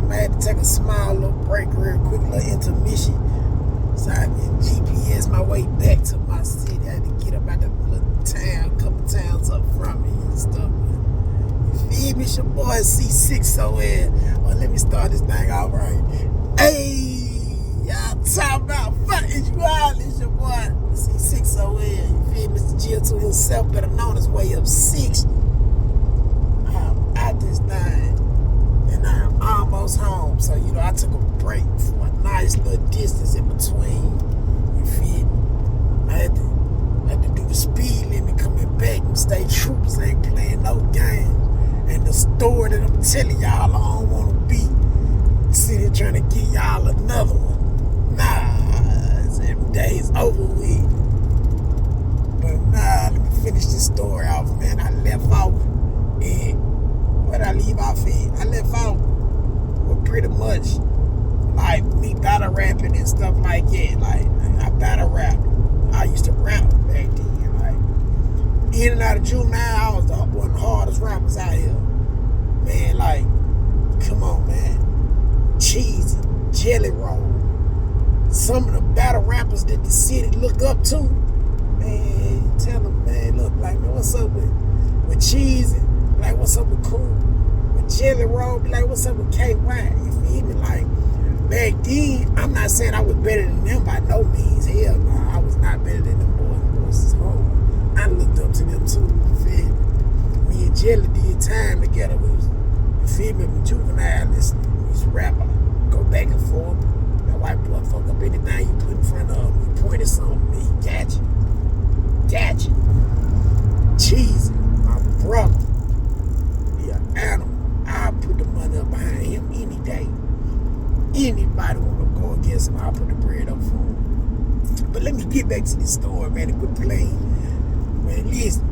I had to take a small little break real quick, little intermission, so I can GPS my way back to my city. I had to get up out the little town, a couple towns up from me and stuff. You feel me? It's your boy C6 somewhere. Well, let me start this thing all right. Hey, y'all talking about fucking you all. It's your boy C6 somewhere. You feel me? Mr. Pt.2 himself, better known his way up 60. I'm out this thing. And I'm almost home. So, you know, I took a break for a nice little distance in between. You feel me? I had to do the speed limit coming back. And state troopers ain't playing no games. And the story that I'm telling y'all, I don't want to be sitting trying to get y'all another one. Nah, it's every day's over with. But nah, let me finish this story off, man. I left off and where'd I leave off at? I left off with pretty much like me battle rapping and stuff like that. Like, I battle rap. I used to rap back then. Like, in and out of juvenile, I was one of the hardest rappers out here. Man, like, come on, man. Cheesy, Jelly Roll. Some of the battle rappers that the city look up to. Man, tell them, man, look, like, man, what's up with Cheesy? Like, what's up with Cool? With Jelly Roll, like, what's up with KY? You feel me? Like, back then, I'm not saying I was better than them by no means. Hell no, I was not better than them boys. I looked up to them too, you feel me? Me and Jelly did time together. We was, you feel me, with juvenile listening. We used to rap, go back and forth. That white boy fuck up anything you put in front of him. You pointed something, me, gotcha. Cheesy, my brother. Animal. I'll put the money up behind him any day. Anybody want to go against him, I'll put the bread up for him. But let me get back to this story, man. It quit playing. Man, listen,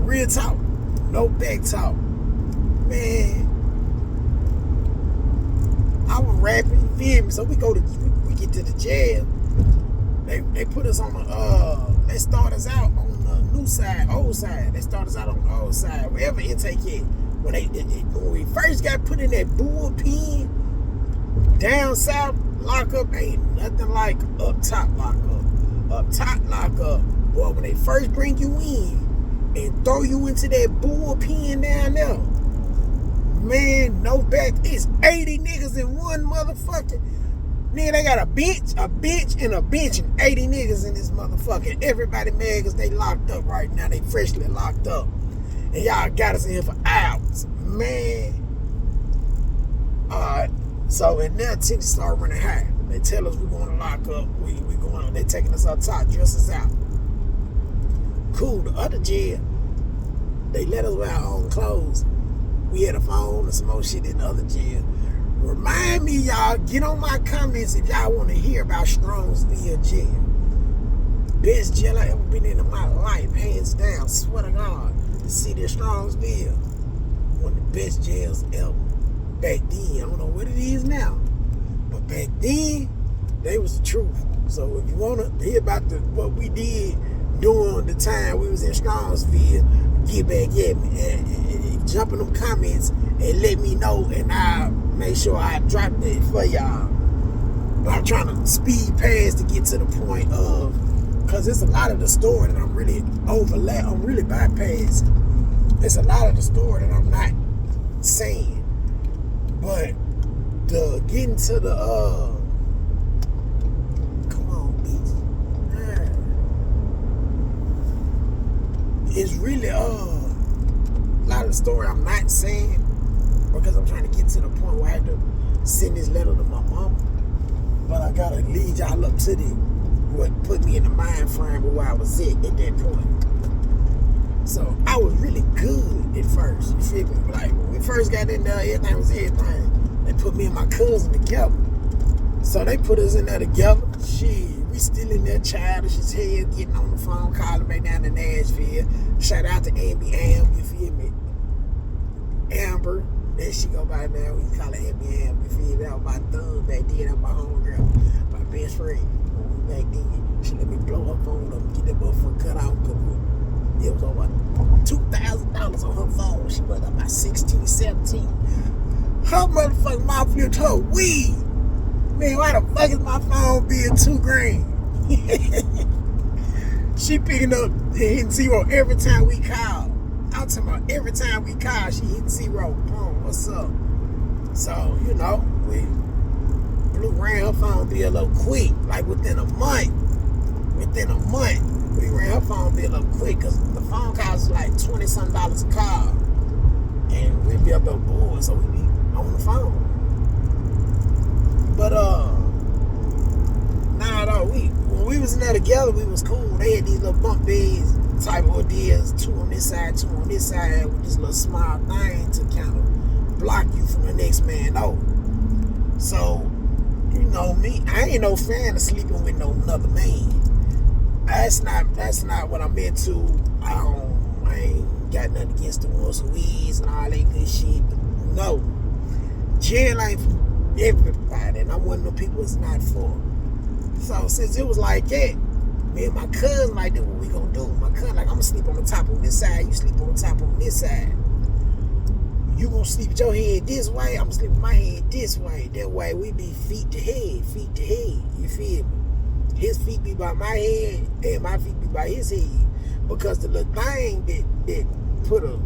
real talk, no back talk. Man, I was rapping, you feel me? So we get to the jail. They put us on the they start us out on the new side, old side. They start us out on the old side, wherever intake is. When we first got put in that bullpen, down south lockup ain't nothing like up top lockup. Up top lockup, boy, when they first bring you in and throw you into that bullpen down there, man, no back. It's 80 niggas in one motherfucker. Nigga, they got a bench, and 80 niggas in this motherfucker. Everybody mad because they locked up right now. They freshly locked up. And y'all got us in here for hours. Man. Alright. So, and now tension start running high. They tell us we're going to lock up. They taking us up top, dress us out. Cool. The other jail, they let us wear our own clothes. We had a phone and some more shit in the other jail. Remind me, y'all, get on my comments if y'all want to hear about Strongsville jail. Best jail I ever been in my life, hands down. Swear to God. The city of Strongsville, one of the best jails ever. Back then, I don't know what it is now, but back then, they was the truth. So if you want to hear about what we did during the time we was in Strongsville, get back at me and jump in them comments and let me know, and I'll make sure I drop that for y'all. But I'm trying to speed past to get to the point of, because it's a lot of the story that I'm really bypassing. It's a lot of the story that I'm not saying. But getting to the come on, bitch. It's really a lot of the story I'm not saying, because I'm trying to get to the point where I had to send this letter to my mama. But I gotta lead y'all up to what put me in the mind frame of where I was at that point. So I was really good at first, you feel me? Like, when we first got in there, everything was everything. They put me and my cousin together. So they put us in there together. Shit, we still in there childish as hell, getting on the phone, calling back down to Nashville. Shout out to Amber, you feel me? Amber, that she go by now, we call her Amber, you feel me? That was my thug back then, that was my homegirl, my best friend. Back then, she let me blow her phone up and get that motherfucker cut out. It was over $2,000 on her phone. She was about 16, 17. Her motherfucking mouth flipped her weed. Man, why the fuck is my phone bill $2,000? She picking up and hitting zero every time we call. I'm talking about every time we call, she hitting zero. Boom, what's up? So, you know, we ran her phone bill up quick, like within a month. Within a month, we ran her phone bill up quick because the phone costs like $20-something a call. And we be up board, so we be on the phone. But nah, though, when we was in there together, we was cool. They had these little bump beds type of ordeals, 2 on this side, 2 on this side, with this little small thing to kind of block you from the next man over. So, you know me, I ain't no fan of sleeping with no another man. That's not what I'm into. I ain't got nothing against the ones who is and all that good shit. No. Jail ain't for everybody, and I'm one of the people it's not for. So since it was like that, me and my cousin like, this what we gonna do. My cousin like, I'm gonna sleep on the top on this side, you sleep on the top on this side. You gonna sleep with your head this way, I'm gonna sleep with my head this way. That way we be feet to head. You feel me? His feet be by my head and my feet be by his head. Because the little thing that put the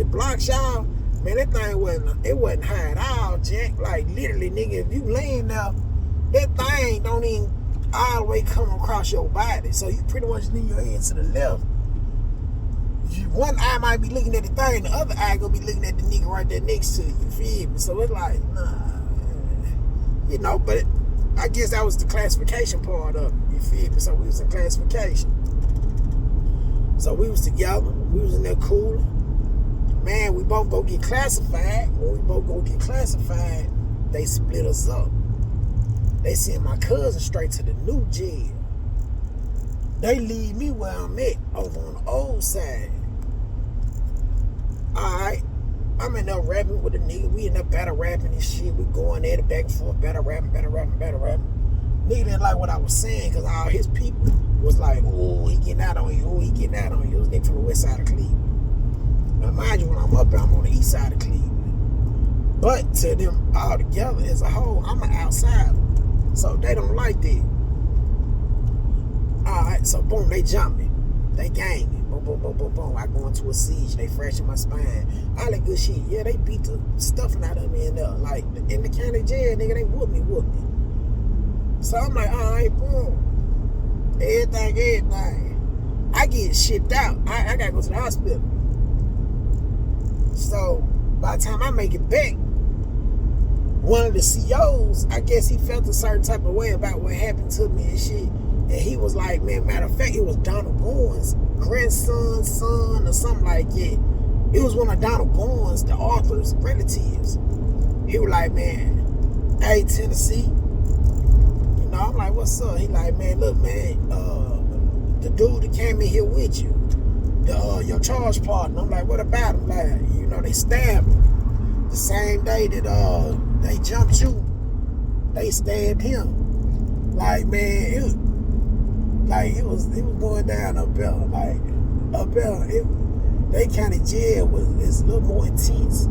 block y'all, man, that thing wasn't high at all, Jack. Like literally, nigga, if you laying there, that thing don't even all the way come across your body. So you pretty much lean your head to the left. One eye might be looking at the thing, the other eye gonna be looking at the nigga right there next to you. You feel me? So it's like, nah, you know, but I guess that was the classification part of it. You feel me? So we was in classification. So we was together. We was in there cooling. Man, we both go get classified. When we both go get classified, they split us up. They sent my cousin straight to the new jail. They leave me where I'm at, over on the old side. Alright. I'm in there rapping with a nigga. We in there battle rapping and shit. We going at it back and forth, battle rapping. Nigga didn't like what I was saying because all his people was like, oh, he getting out on you. Oh, he getting out on you. It was a nigga from the west side of Cleveland. Now, mind you, when I'm up there, I'm on the east side of Cleveland. But to them all together as a whole, I'm an outsider. So they don't like that. Alright, so boom, they jump me. They gang me. Boom. I go into a siege. They fracture my spine. All that good shit. Yeah, they beat the stuffing out of me in there. Like, in the county jail, nigga, they whoop me. So I'm like, alright, boom. Everything. I get shipped out. I gotta go to the hospital. So, by the time I make it back, one of the COs, I guess he felt a certain type of way about what happened to me and shit. And he was like, man, matter of fact, it was Donald Goins' grandson, son, or something like that. It was one of Donald Goins, the author's relatives. He was like, man, hey, Tennessee. You know, I'm like, what's up? He like, man, look, man, the dude that came in here with you, your charge partner. I'm like, what about him? Like, you know, they stabbed him. The same day that they jumped you, they stabbed him. Like, man, it was going down up there. Like, up there, they county jail is a little more intense.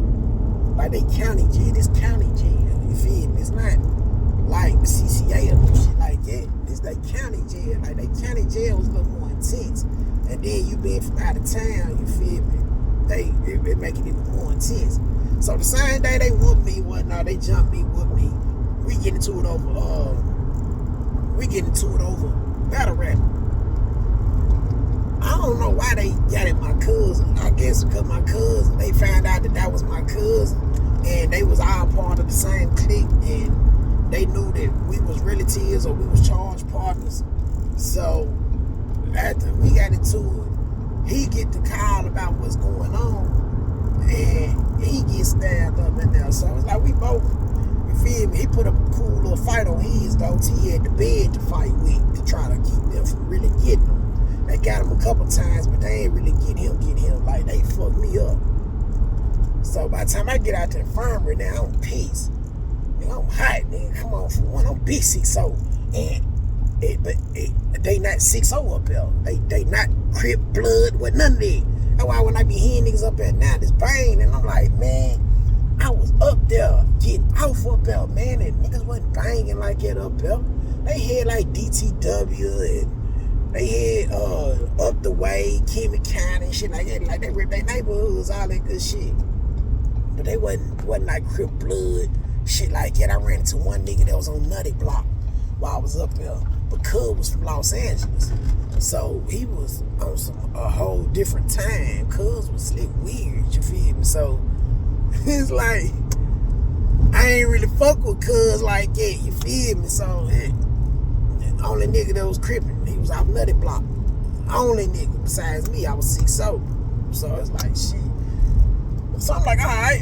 Like, they county jail, this county jail, you feel me? It's not like CCA or no shit like that. It's they county jail. Like, they county jail was a little more intense. And then you being from out of town, you feel me? It make it even more intense. So the same day they whooped me, whatnot, they jumped me, whooped me. We get into it over battle rap. I don't know why they got at my cousin. I guess because my cousin, they found out that was my cousin, and they was all part of the same clique, and they knew that we was relatives or we was charged partners. So after we got into it, he get the call about what's going on, and he gets stabbed up in there. So it's like we both, you feel me? He put a cool little fight on his, though. He had the bed to fight with to try to keep them from really getting him. They got him a couple times, but they ain't really get him. Like, they fucked me up. So by the time I get out the infirmary, now I'm pissed. Nigga, I'm hot, nigga. Come on, for one, I'm big 6'0". And they not 6'0" up there. They not Crip blood with none of that. That's why when I be hearing niggas up there now, this pain, and I'm like, man, I was up there off up there, man, and niggas wasn't banging like that up there. They had like DTW and they had Up the Way, Kimmy County and shit like that. Like they ripped their neighborhoods, all that good shit. But they wasn't like Crip Blood, shit like that. I ran into one nigga that was on Nutty Block while I was up there. But Cub was from Los Angeles. So he was on a whole different time. Cuz was slick weird, you feel me? So it's like I ain't really fuck with Cuz like that, you feel me? So the only nigga that was crippin', he was off Nutty Block. Only nigga besides me, I was 6'0". So it's like shit. So I'm like, alright,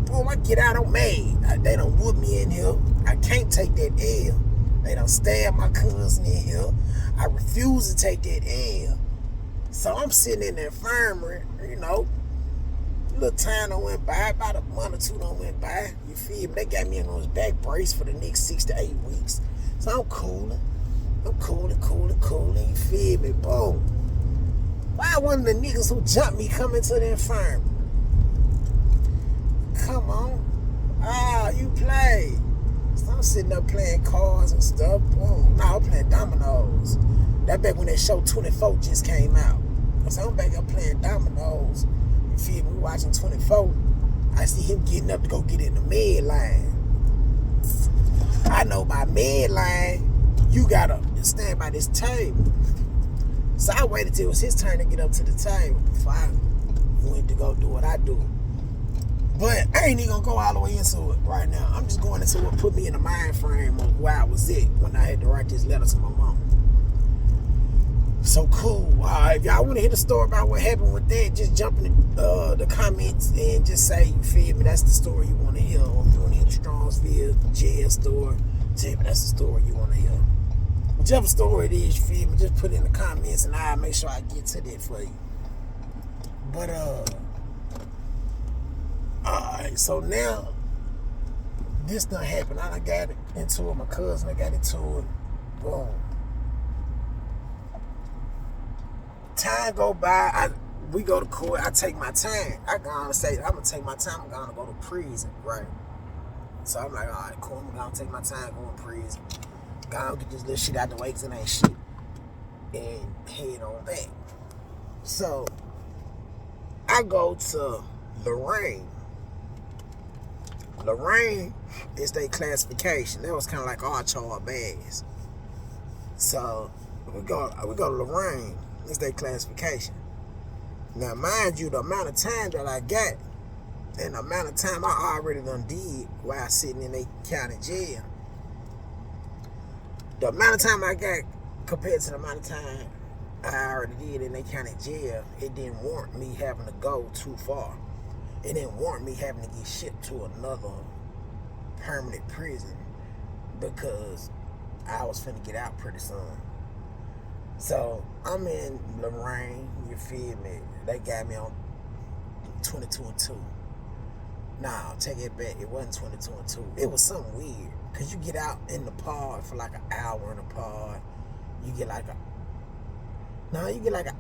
boom, I get out, I'm mad. They done whoop me in here. I can't take that L. They done stab my cousin in here. I refuse to take that L. So I'm sitting in the infirmary, you know. A little time done went by, about a month or two done went by. You feel me? They got me in those back brace for the next 6 to 8 weeks. So I'm cooling. You feel me? Boom. Why one of the niggas who jumped me come into the infirmary? Come on. Ah, you played. So I'm sitting up playing cards and stuff. Boom. Nah, I'm playing dominoes. That back when that show 24 just came out. So I'm back up playing dominoes. You feel me? We watching 24. I see him getting up to go get in the med line. I know by med line, you gotta stand by this table. So I waited till it was his turn to get up to the table before I went to go do what I do. But I ain't even gonna go all the way into it right now. I'm just going into what put me in the mind frame of where I was at when I had to write this letter to my mom. So cool. If y'all want to hear the story about what happened with that, just jump in the comments and just say, you feel me, that's the story you want to hear. Or if you want to hear the Strongsville jail story, tell me that's the story you want to hear. Whichever story it is, you feel me, just put it in the comments and I'll make sure I get to that for you. But, alright, so now this done happened. I done got into it. My cousin, I got into it. Boom. Time go by. We go to court. I take my time. I gonna say I'm gonna take my time. I'm gonna go to prison, right? So I'm like, alright, cool. I'm gonna take my time going to prison. Gonna get this little shit out the way because it ain't shit, and head on back. So I go to Lorraine. Lorraine is their classification. That was kind of like our charge bags. So we go to Lorraine. It's their classification. Now, mind you, the amount of time that I got and the amount of time I already done did while sitting in a county jail, the amount of time I got compared to the amount of time I already did in a county jail, it didn't warrant me having to go too far. It didn't warrant me having to get shipped to another permanent prison because I was finna get out pretty soon. So I'm in Lorraine, you feel me? They got me on 22-2. Nah, take it back. It wasn't 22-2. It was something weird. Cause you get out in the pod for like an hour in the pod. You get like an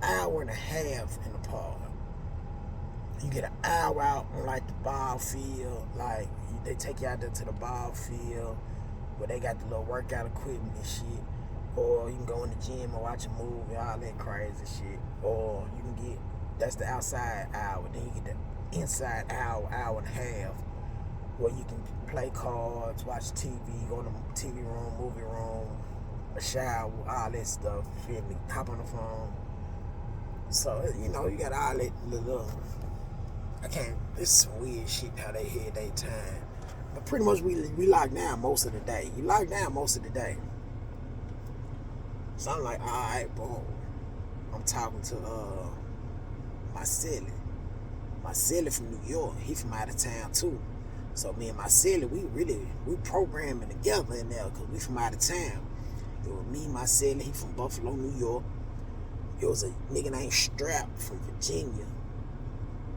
hour and a half in the pod. You get an hour out on like the ball field. Like they take you out there to the ball field where they got the little workout equipment and shit. Or you can go in the gym and watch a movie, all that crazy shit. Or you can get, that's the outside hour. Then you get the inside hour, hour and a half, where you can play cards, watch TV, go in the TV room, movie room, a shower, all that stuff. You feel me? Hop on the phone. So, you know, you got all that little, this is some weird shit how they had their time. But pretty much we locked down most of the day. You lock down most of the day. So I'm like, alright, boom. I'm talking to my silly. My silly from New York. He from out of town too. So me and my silly, we programming together in there because we from out of town. It was me, my silly, he from Buffalo, New York. It was a nigga named Strap from Virginia.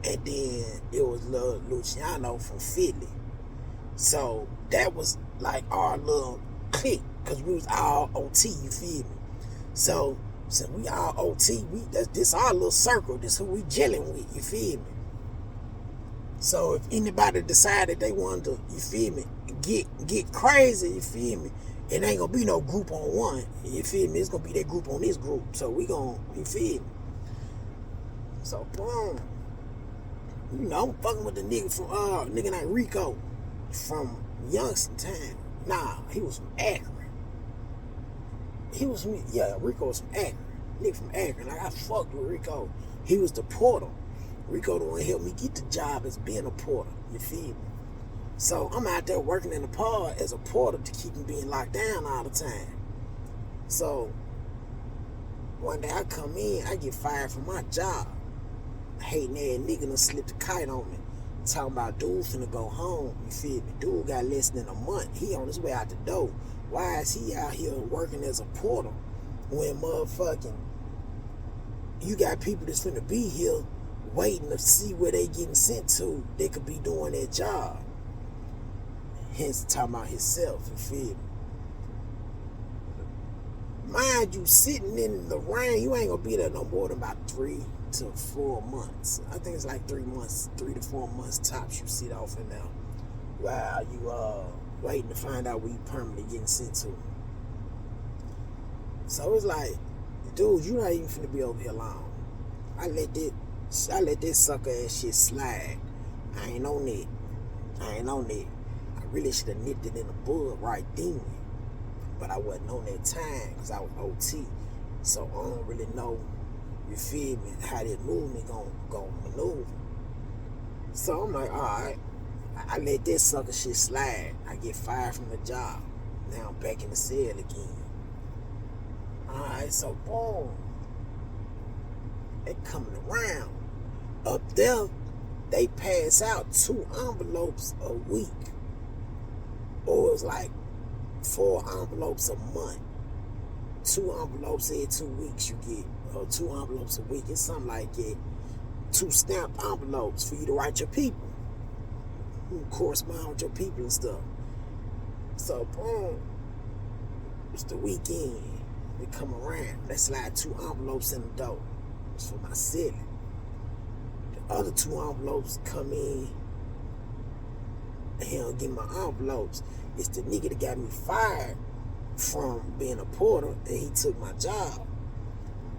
And then it was little Luciano from Philly. So that was like our little clique because we was all OT, you feel me? So we all OT, this our little circle, this who we gelling with, you feel me? So if anybody decided they wanted to, you feel me, get crazy, you feel me? It ain't gonna be no group on one, you feel me? It's gonna be that group on this group. So we gonna, you feel me? So boom. You know, I'm fucking with the nigga from nigga named Rico from Youngstown time. Nah, he was from Akron. Rico was from Akron. Nigga from Akron. Like, I fucked with Rico. He was the porter. Rico the one who helped me get the job as being a porter. You feel me? So I'm out there working in the pod as a porter to keep him being locked down all the time. So one day I come in, I get fired from my job. Hating ass nigga done slipped a kite on me. Talking about dude finna go home. You feel me? Dude got less than a month. He on his way out the door. Why is he out here working as a porter when motherfucking you got people that's finna be here waiting to see where they getting sent to? They could be doing their job. Hence talking about himself, you feel me? Mind you, sitting in the rain, you ain't gonna be there no more than about 3 to 4 months. I think it's like 3 months, 3 to 4 months tops you sit off in there while you waiting to find out where you permanently getting sent to. So it's like, dude, you not even finna be over here long. I let this sucker ass shit slide. I ain't on it. I really should have nipped it in the bud right then. But I wasn't on that time because I was OT. So I don't really know, you feel me, how this movement gonna maneuver. So I'm like, alright, I let this sucker shit slide. I get fired from the job. Now I'm back in the cell again. Alright, so boom. They coming around. Up there, they pass out 2 envelopes a week. Or it was like 4 envelopes a month. 2 envelopes every 2 weeks you get. Or 2 envelopes a week. It's something like that. 2 stamped envelopes for you to write your people. You correspond with your people and stuff. So boom. It's the weekend. They come around. They slide 2 envelopes in the door. It's for my city. The other 2 envelopes come in. And he don't give me my envelopes. It's the nigga that got me fired from being a porter, and he took my job.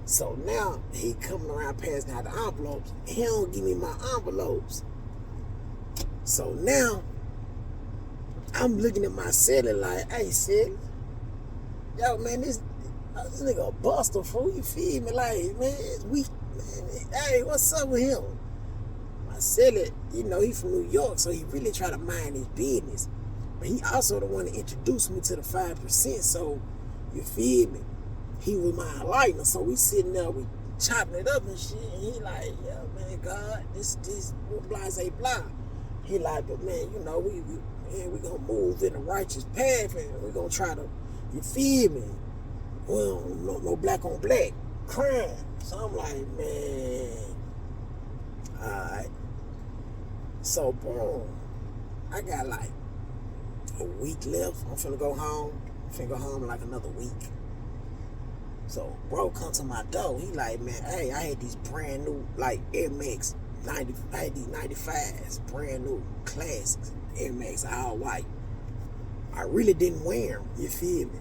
So now he coming around passing out the envelopes. He don't give me my envelopes. So now I'm looking at my celly like, hey, celly, yo, man, this nigga a buster, fool. You feel me? Like, man, it's weak, man. Hey, what's up with him? My celly, you know, he from New York, so he really try to mind his business. But he also the one to introduce me to the 5%, so you feel me? He was my enlightener, so we sitting there, we chopping it up and shit, and he like, yeah, man, God, this blase blah. He like, but man, you know, we gonna move in the righteous path, and we gonna try to, you feel me? Well, no black on black crime. So I'm like, man, alright. So boom, I got like a week left. I'm finna go home. In like another week. So bro come to my door. He like, man, hey, I had these brand new like Air Max 90. I had these 95s, brand new classics, Air Max all white. I really didn't wear them. You feel me?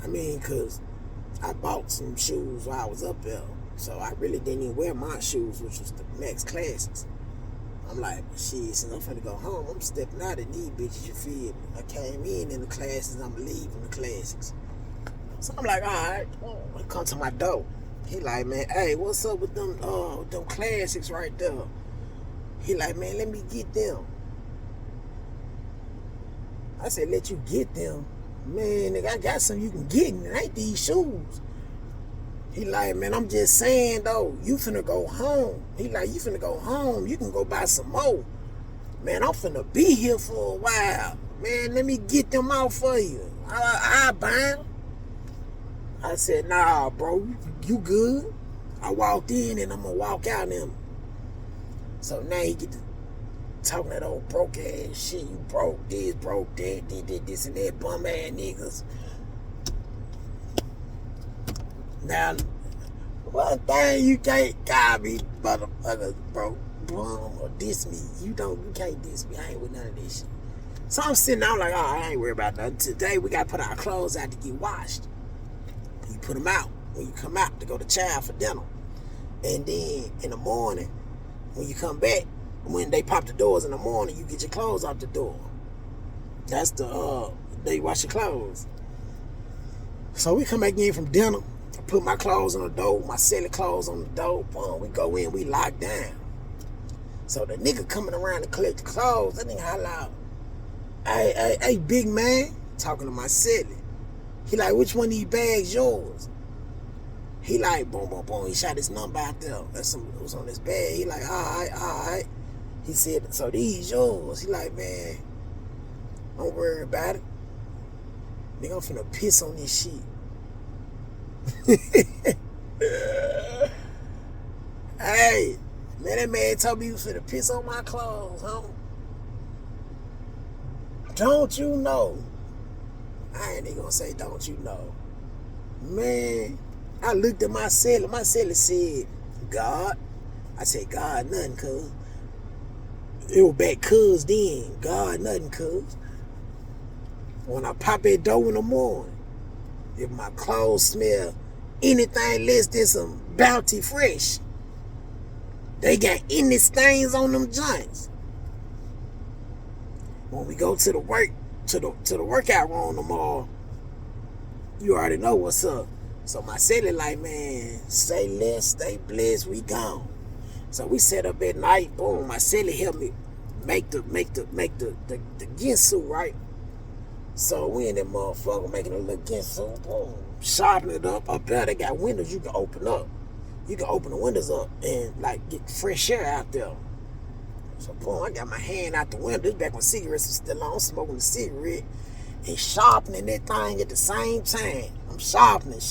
I mean, cause I bought some shoes while I was up there, so I really didn't even wear my shoes, which was the Max Classics. I'm like, shit, since I'm finna go home, I'm stepping out of these bitches, you feel me? I came in the classics, I'm leaving the classics. So I'm like, alright, I come to my door. He like, man, hey, what's up with them classics right there? He like, man, let me get them. I said, let you get them? Man, nigga, I got some you can get, and it ain't these shoes. He like, man, I'm just saying, though, you finna go home. He like, you finna go home, you can go buy some more. Man, I'm finna be here for a while. Man, let me get them out for you. I buy them. I said, nah, bro, you good? I walked in, and I'm gonna walk out them. So now he get to talking that old broke ass shit. You broke this, broke that, did this and that, bum ass niggas. Now, one thing you can't call me, motherfuckers, bro, bum, or diss me. You can't diss me. I ain't with none of this shit. So I'm sitting there, I'm like, oh, I ain't worried about nothing. Today we gotta put our clothes out to get washed. You put them out when you come out to go to chow for dinner. And then in the morning, when you come back, when they pop the doors in the morning, you get your clothes out the door. That's the they wash your clothes. So we come back in from dinner. I put my clothes on the door, my silly clothes on the door. Boom, we go in, we lock down. So the nigga coming around to collect the clothes, that nigga holler out, hey, big man, talking to my silly. He like, which one of these bags yours? He like, boom, boom, boom. He shot his number out there. It was on his bag. He like, all right. He said, so these yours? He like, man, don't worry about it. Nigga, I'm finna piss on this shit. Hey, man, that man told me he was finna piss on my clothes, huh? Don't you know? I ain't even gonna say don't you know. Man, I looked at my celly. My celly said, God. I said, God, nothing, cuz. It was back cuz then. God, nothing, cuz. When I pop that door in the morning, if my clothes smell anything less than some Bounty Fresh, they got any stains on them joints. When we go to the workout room tomorrow, you already know what's up. So my celly like, man, stay less, stay blessed, we gone. So we set up at night, boom, my celly helped me make the ginsu, right? So we in that motherfucker making a little ginsu, boom, sharpening it up. Up there they got windows you can open up. You can open the windows up and like get fresh air out there. So boom, I got my hand out the window. This back when cigarettes was still on, smoking a cigarette and sharpening that thing at the same time. I'm sharpening.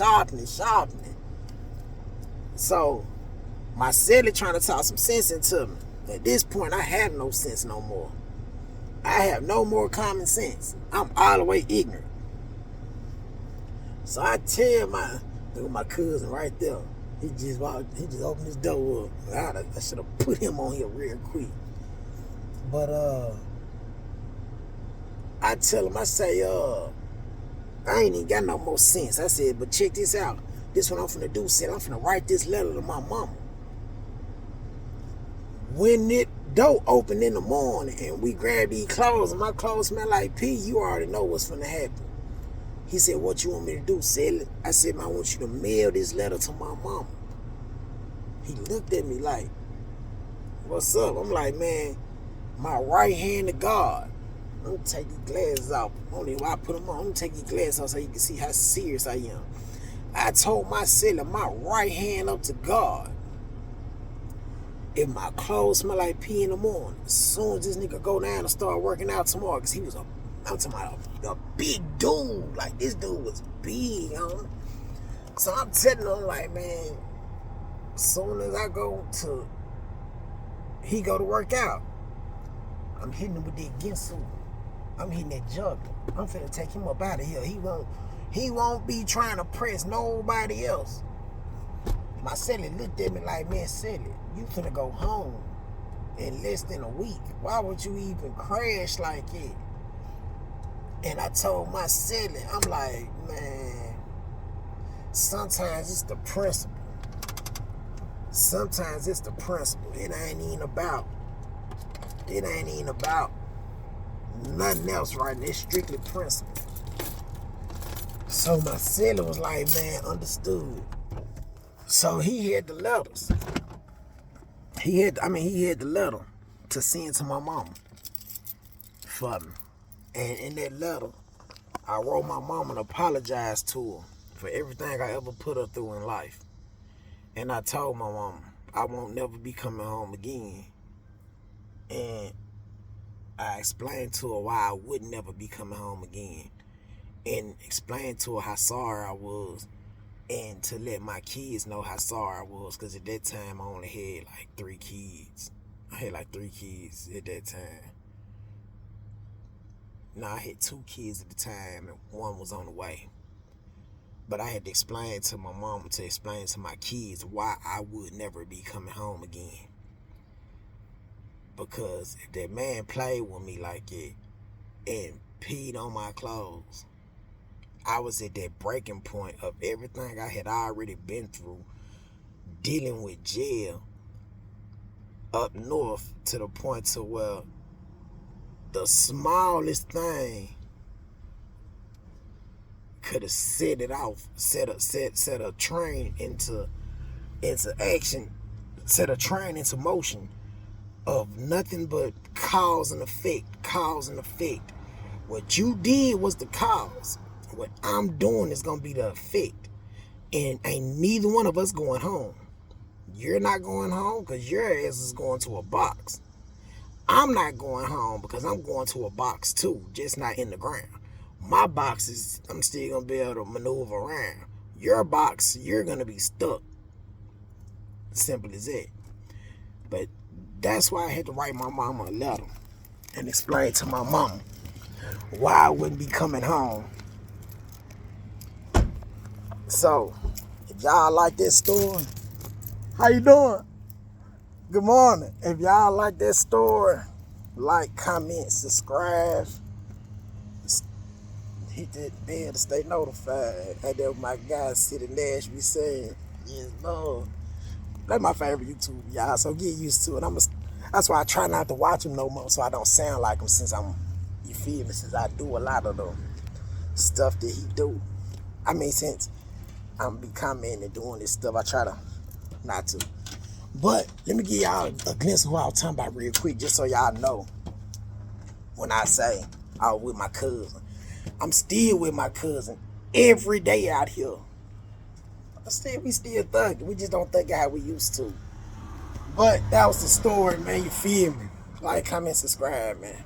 So my celly trying to talk some sense into me. At this point, I have no sense no more. I have no more common sense. I'm all the way ignorant. So I tell look at my cousin right there. He just opened his door up. I should have put him on here real quick. But I tell him, I say, I ain't even got no more sense. I said, but check this out. This what I'm finna do, said I'm finna write this letter to my mama. When it door open in the morning and we grab these clothes and my clothes smell like pee, you already know what's finna happen. He said, what you want me to do, Sally? I said, I want you to mail this letter to my mama. He looked at me like, what's up? I'm like, man, my right hand to God. I'm gonna take these glasses off. Only why I put them on, I'm gonna take these glasses off so you can see how serious I am. I told my celly, my right hand up to God. If my clothes smell like pee in the morning, as soon as this nigga go down and start working out tomorrow, because he was I'm talking about a big dude. Like, this dude was big, homie. So I'm telling him, like, man, as soon as he go to work out, I'm hitting him with that ginsu. I'm hitting that juggler. I'm finna take him up out of here. He won't be trying to press nobody else. My celly looked at me like, man, celly, you finna go home in less than a week. Why would you even crash like it? And I told my celly, I'm like, man, sometimes it's the principle. Sometimes it's the principle. It ain't even about nothing else, right? It's strictly principle. So my celly was like, man, understood. So he had the letters. He had the letter to send to my mama for me. And in that letter, I wrote my mama and apologized to her for everything I ever put her through in life. And I told my mama I won't never be coming home again. And I explained to her why I would never be coming home again. And explained to her how sorry I was. And to let my kids know how sorry I was. Because at that time, I only had like 3 kids. I had like 3 kids at that time. No, I had 2 kids at the time, and 1 was on the way. But I had to explain to my mama, to explain to my kids why I would never be coming home again. Because if that man played with me like it, and peed on my clothes. I was at that breaking point of everything I had already been through, dealing with jail up north, to the point to where the smallest thing could have set it off, set a train into action, set a train into motion of nothing but cause and effect, cause and effect. What you did was the cause. What I'm doing is gonna be the effect. And ain't neither one of us going home. You're not going home because your ass is going to a box. I'm not going home because I'm going to a box too, just not in the ground. My box is, I'm still gonna be able to maneuver around. Your box, you're gonna be stuck. Simple as that. But that's why I had to write my mama a letter and explain to my mama why I wouldn't be coming home. So, if y'all like that story, how you doing? Good morning. If y'all like that story, like, comment, subscribe, hit that bell to stay notified. And then my guy City Nash be saying, yes, Lord. That's my favorite YouTube, y'all, so get used to it. That's why I try not to watch him no more, so I don't sound like him, since you feel me, since I do a lot of the stuff that he do. I mean, since I'm be commenting and doing this stuff, I try to not to. But let me give y'all a glimpse of what I was talking about real quick, just so y'all know. When I say I was with my cousin, I'm still with my cousin every day out here. We still thugging. We just don't think how we used to. But that was the story, man. You feel me? Like, comment, subscribe, man.